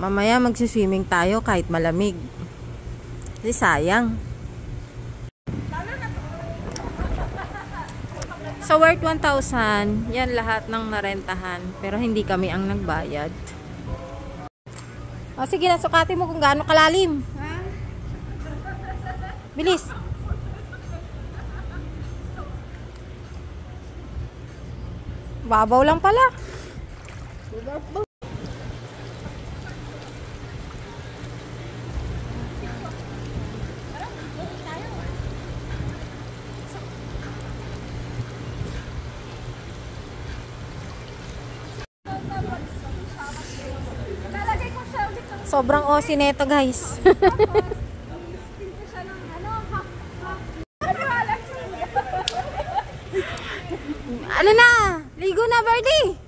Mamaya magsiswimming tayo kahit malamig. Kasi sayang. So worth 1,000. Yan lahat ng narentahan. Pero hindi kami ang nagbayad. O sige, nasukatin mo kung gaano kalalim. Bilis. Babaw lang pala. Sobrang osi neto, guys. Ano na? Ligo na, Birdie!